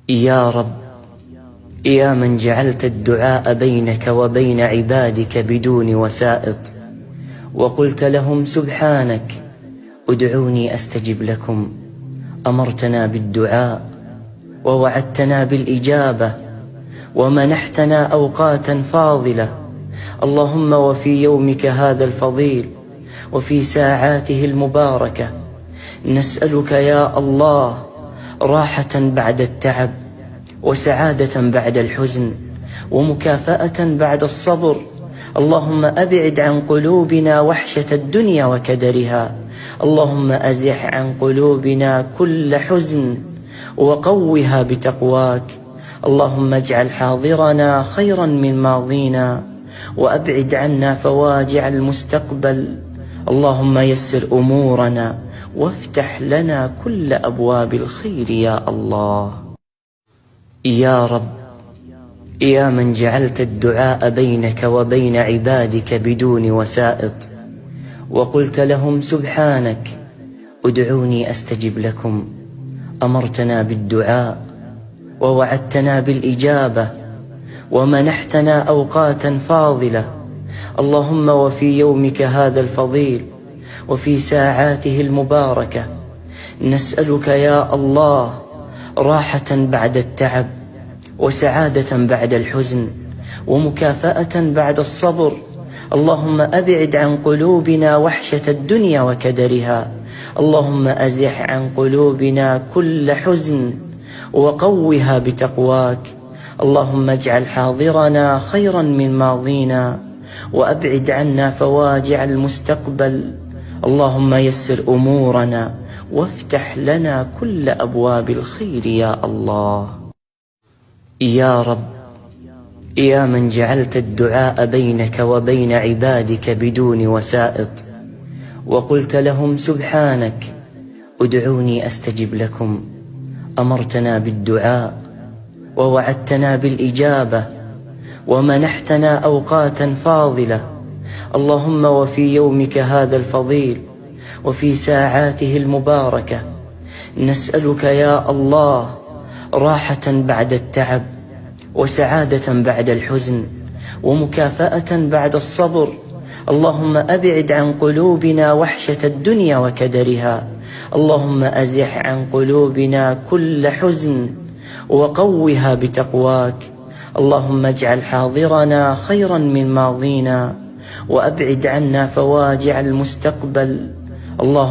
يا رب، يا من جعلت الدعاء بينك وبين عبادك بدون وسائط، وقلت لهم سبحانك ادعوني أستجب لكم. أمرتنا بالدعاء ووعدتنا بالإجابة ومنحتنا أوقاتا فاضلة. اللهم وفي يومك هذا الفضيل وفي ساعاته المباركة نسألك يا الله راحة بعد التعب، وسعادة بعد الحزن، ومكافأة بعد الصبر. اللهم أبعد عن قلوبنا وحشة الدنيا وكدرها. اللهم أزح عن قلوبنا كل حزن وقوها بتقواك. اللهم اجعل حاضرنا خيرا من ماضينا، وأبعد عنا فواجع المستقبل. اللهم يسر أمورنا وافتح لنا كل أبواب الخير يا الله. يا رب، يا من جعلت الدعاء بينك وبين عبادك بدون وسائط، وقلت لهم سبحانك ادعوني أستجب لكم. أمرتنا بالدعاء ووعدتنا بالإجابة ومنحتنا أوقاتا فاضلة. اللهم وفي يومك هذا الفضيل وفي ساعاته المباركة نسألك يا الله راحة بعد التعب، وسعادة بعد الحزن، ومكافأة بعد الصبر. اللهم أبعد عن قلوبنا وحشة الدنيا وكدرها. اللهم أزح عن قلوبنا كل حزن وقوها بتقواك. اللهم اجعل حاضرنا خيرا من ماضينا، وأبعد عنا فواجع المستقبل. اللهم يسر أمورنا وافتح لنا كل أبواب الخير يا الله. يا رب، يا من جعلت الدعاء بينك وبين عبادك بدون وسائط، وقلت لهم سبحانك ادعوني أستجب لكم. أمرتنا بالدعاء ووعدتنا بالإجابة ومنحتنا أوقاتا فاضلة. اللهم وفي يومك هذا الفضيل وفي ساعاته المباركة نسألك يا الله راحة بعد التعب، وسعادة بعد الحزن، ومكافأة بعد الصبر. اللهم أبعد عن قلوبنا وحشة الدنيا وكدرها. اللهم أزح عن قلوبنا كل حزن وقوها بتقواك. اللهم اجعل حاضرنا خيرا من ماضينا، وأبعد عنا فواجع المستقبل. اللهم